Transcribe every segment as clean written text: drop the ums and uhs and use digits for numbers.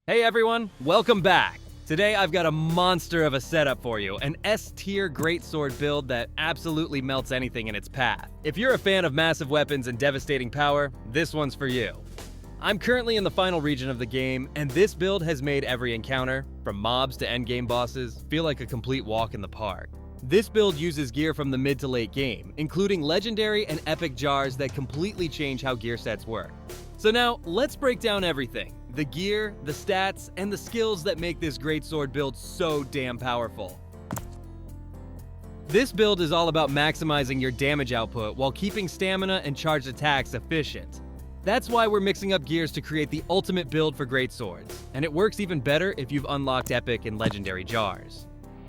Hey everyone, welcome back! Today I've got a monster of a setup for you, an S-tier greatsword build that absolutely melts anything in its path. If you're a fan of massive weapons and devastating power, this one's for you. I'm currently in the final region of the game, and this build has made every encounter, from mobs to endgame bosses, feel like a complete walk in the park. This build uses gear from the mid to late game, including legendary and epic jars that completely change how gear sets work. So now, let's break down everything. The gear, the stats, and the skills that make this greatsword build so damn powerful. This build is all about maximizing your damage output while keeping stamina and charged attacks efficient. That's why we're mixing up gears to create the ultimate build for greatswords, and it works even better if you've unlocked epic and legendary jars.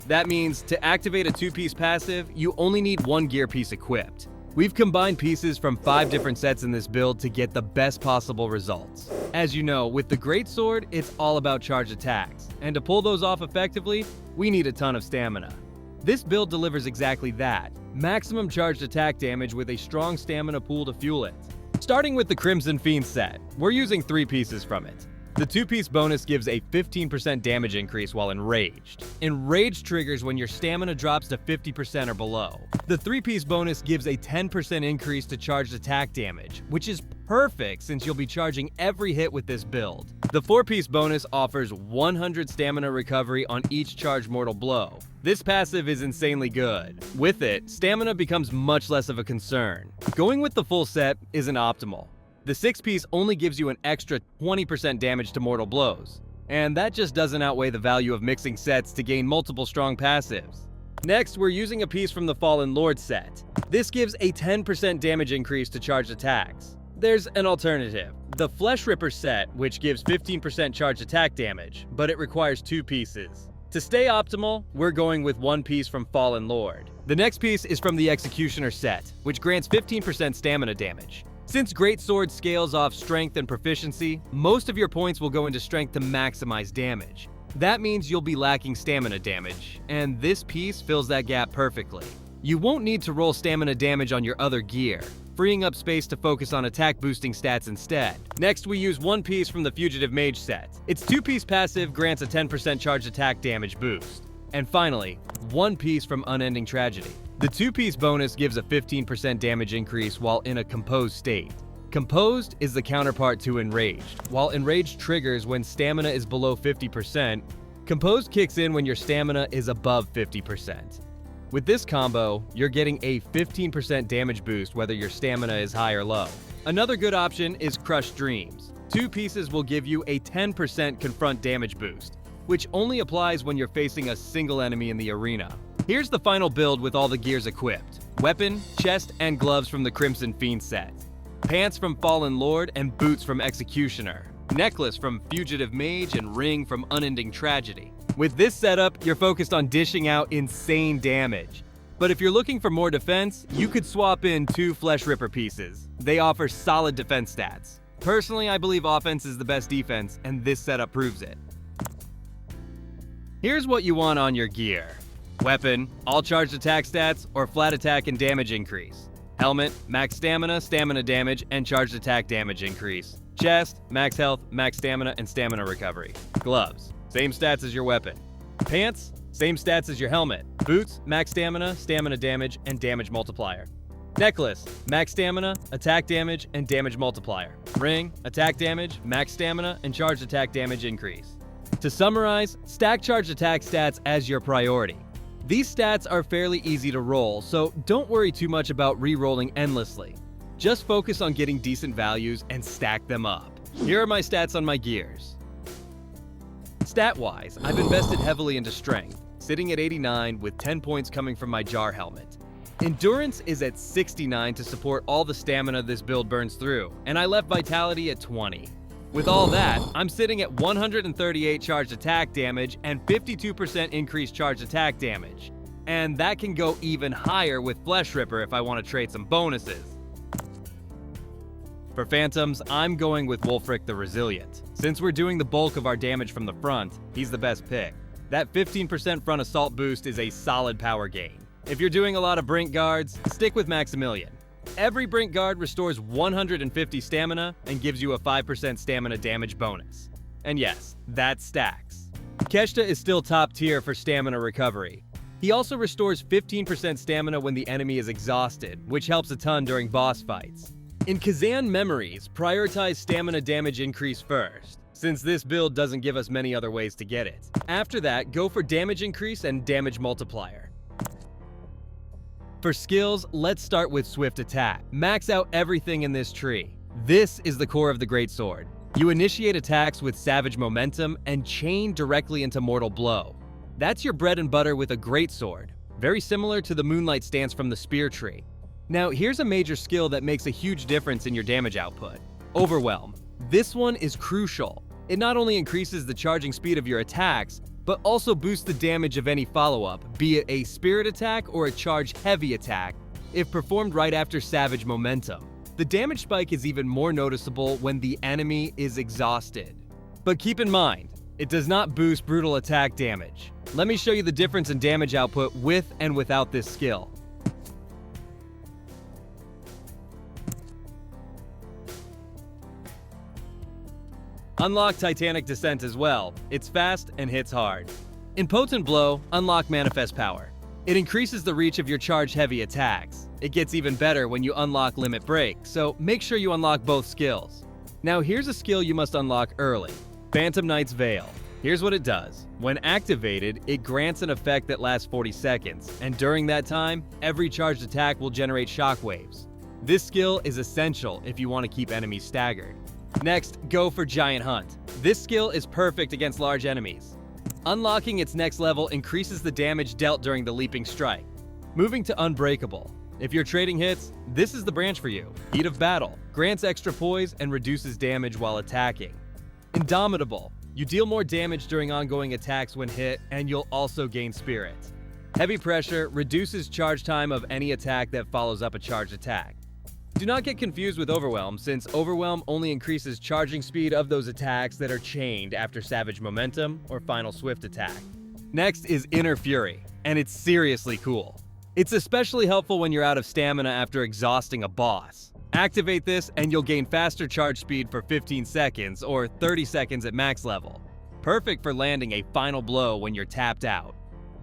That means, to activate a 2-piece passive, you only need one gear piece equipped. We've combined pieces from 5 different sets in this build to get the best possible results. As you know, with the greatsword, it's all about charged attacks, and to pull those off effectively, we need a ton of stamina. This build delivers exactly that, maximum charged attack damage with a strong stamina pool to fuel it. Starting with the Crimson Fiend set, we're using 3 pieces from it. The 2-piece bonus gives a 15% damage increase while enraged. Enraged triggers when your stamina drops to 50% or below. The 3-piece bonus gives a 10% increase to charged attack damage, which is perfect since you'll be charging every hit with this build. The 4-piece bonus offers 100 stamina recovery on each charged mortal blow. This passive is insanely good. With it, stamina becomes much less of a concern. Going with the full set isn't optimal. The 6-piece only gives you an extra 20% damage to mortal blows, and that just doesn't outweigh the value of mixing sets to gain multiple strong passives. Next, we're using a piece from the Fallen Lord set. This gives a 10% damage increase to charged attacks. There's an alternative, the Flesh Ripper set, which gives 15% charged attack damage, but it requires 2 pieces. To stay optimal, we're going with 1 piece from Fallen Lord. The next piece is from the Executioner set, which grants 15% stamina damage. Since greatsword scales off strength and proficiency, most of your points will go into strength to maximize damage. That means you'll be lacking stamina damage, and this piece fills that gap perfectly. You won't need to roll stamina damage on your other gear, freeing up space to focus on attack boosting stats instead. Next, we use 1 piece from the Fugitive Mage set. Its 2-piece passive grants a 10% charged attack damage boost. And finally, 1 piece from Unending Tragedy. The 2-piece bonus gives a 15% damage increase while in a composed state. Composed is the counterpart to Enraged. While Enraged triggers when stamina is below 50%, Composed kicks in when your stamina is above 50%. With this combo, you're getting a 15% damage boost whether your stamina is high or low. Another good option is Crushed Dreams. 2 pieces will give you a 10% confront damage boost, which only applies when you're facing a single enemy in the arena. Here's the final build with all the gears equipped. Weapon, chest, and gloves from the Crimson Fiend set. Pants from Fallen Lord and boots from Executioner. Necklace from Fugitive Mage and ring from Unending Tragedy. With this setup, you're focused on dishing out insane damage. But if you're looking for more defense, you could swap in 2 Flesh Ripper pieces. They offer solid defense stats. Personally, I believe offense is the best defense, and this setup proves it. Here's what you want on your gear. Weapon, all charged attack stats, or flat attack and damage increase. Helmet, max stamina, stamina damage, and charged attack damage increase. Chest, max health, max stamina, and stamina recovery. Gloves, same stats as your weapon. Pants, same stats as your helmet. Boots, max stamina, stamina damage, and damage multiplier. Necklace, max stamina, attack damage, and damage multiplier. Ring, attack damage, max stamina, and charged attack damage increase. To summarize, stack charged attack stats as your priority. These stats are fairly easy to roll, so don't worry too much about re-rolling endlessly. Just focus on getting decent values and stack them up. Here are my stats on my gears. Stat-wise, I've invested heavily into strength, sitting at 89 with 10 points coming from my jar helmet. Endurance is at 69 to support all the stamina this build burns through, and I left vitality at 20. With all that, I'm sitting at 138 charged attack damage and 52% increased charged attack damage. And that can go even higher with Flesh Ripper if I want to trade some bonuses. For Phantoms, I'm going with Wulfric the Resilient. Since we're doing the bulk of our damage from the front, he's the best pick. That 15% front assault boost is a solid power gain. If you're doing a lot of Brink guards, stick with Maximilian. Every Brink guard restores 150 stamina and gives you a 5% stamina damage bonus. And yes, that stacks. Keshta is still top tier for stamina recovery. He also restores 15% stamina when the enemy is exhausted, which helps a ton during boss fights. In Khazan Memories, prioritize stamina damage increase first, since this build doesn't give us many other ways to get it. After that, go for damage increase and damage multiplier. For skills, let's start with Swift Attack. Max out everything in this tree. This is the core of the Greatsword. You initiate attacks with Savage Momentum and chain directly into Mortal Blow. That's your bread and butter with a Greatsword, very similar to the Moonlight stance from the Spear tree. Now here's a major skill that makes a huge difference in your damage output. Overwhelm. This one is crucial. It not only increases the charging speed of your attacks, but also boosts the damage of any follow-up, be it a spirit attack or a charge-heavy attack, if performed right after Savage Momentum. The damage spike is even more noticeable when the enemy is exhausted. But keep in mind, it does not boost brutal attack damage. Let me show you the difference in damage output with and without this skill. Unlock Titanic Descent as well. It's fast and hits hard. In Potent Blow, unlock Manifest Power. It increases the reach of your charge-heavy attacks. It gets even better when you unlock Limit Break, so make sure you unlock both skills. Now here's a skill you must unlock early. Phantom Knight's Veil. Here's what it does. When activated, it grants an effect that lasts 40 seconds, and during that time, every charged attack will generate shockwaves. This skill is essential if you want to keep enemies staggered. Next, go for Giant Hunt. This skill is perfect against large enemies. Unlocking its next level increases the damage dealt during the leaping strike. Moving to Unbreakable. If you're trading hits, this is the branch for you. Heat of Battle. Grants extra poise and reduces damage while attacking. Indomitable. You deal more damage during ongoing attacks when hit, and you'll also gain spirit. Heavy Pressure reduces charge time of any attack that follows up a charged attack. Do not get confused with Overwhelm, since Overwhelm only increases charging speed of those attacks that are chained after Savage Momentum or Final Swift Attack. Next is Inner Fury, and it's seriously cool. It's especially helpful when you're out of stamina after exhausting a boss. Activate this and you'll gain faster charge speed for 15 seconds or 30 seconds at max level. Perfect for landing a final blow when you're tapped out.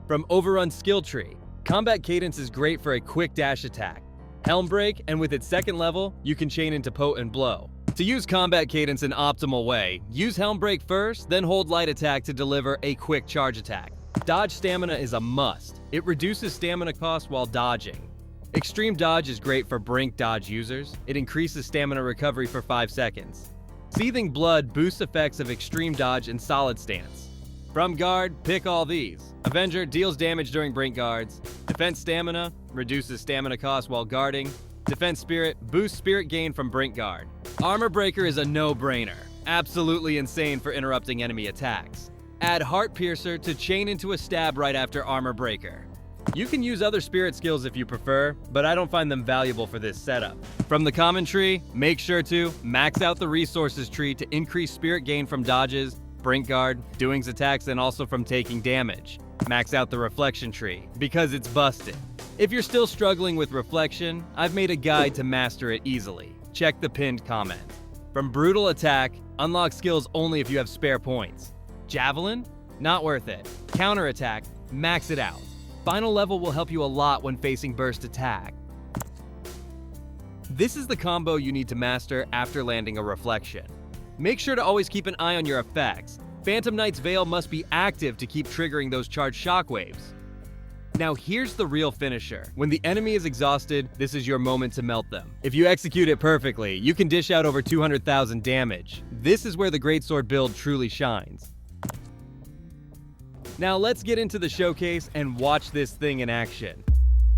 From Overrun Skill Tree, Combat Cadence is great for a quick dash attack. Helm Break, and with its second level, you can chain into Potent Blow. To use Combat Cadence in optimal way, use Helm Break first, then hold Light Attack to deliver a quick charge attack. Dodge Stamina is a must. It reduces stamina cost while dodging. Extreme Dodge is great for Brink Dodge users. It increases stamina recovery for 5 seconds. Seething Blood boosts effects of Extreme Dodge and Solid Stance. From Guard, pick all these. Avenger deals damage during Brink Guards. Defense Stamina reduces stamina cost while guarding. Defense Spirit boosts spirit gain from Brink Guard. Armor Breaker is a no-brainer. Absolutely insane for interrupting enemy attacks. Add Heart Piercer to chain into a stab right after Armor Breaker. You can use other spirit skills if you prefer, but I don't find them valuable for this setup. From the common tree, make sure to max out the resources tree to increase spirit gain from dodges, Brink Guard, doings attacks, and also from taking damage. Max out the reflection tree, because it's busted. If you're still struggling with reflection, I've made a guide to master it easily. Check the pinned comment. From Brutal Attack, unlock skills only if you have spare points. Javelin? Not worth it. Counter Attack? Max it out. Final level will help you a lot when facing Burst Attack. This is the combo you need to master after landing a reflection. Make sure to always keep an eye on your effects. Phantom Knight's Veil must be active to keep triggering those charged shockwaves. Now here's the real finisher. When the enemy is exhausted, this is your moment to melt them. If you execute it perfectly, you can dish out over 200,000 damage. This is where the Greatsword build truly shines. Now let's get into the showcase and watch this thing in action.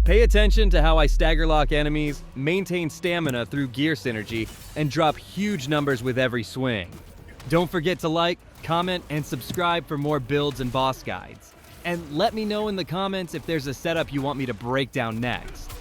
Pay attention to how I stagger lock enemies, maintain stamina through gear synergy, and drop huge numbers with every swing. Don't forget to like, comment, and subscribe for more builds and boss guides. And let me know in the comments if there's a setup you want me to break down next.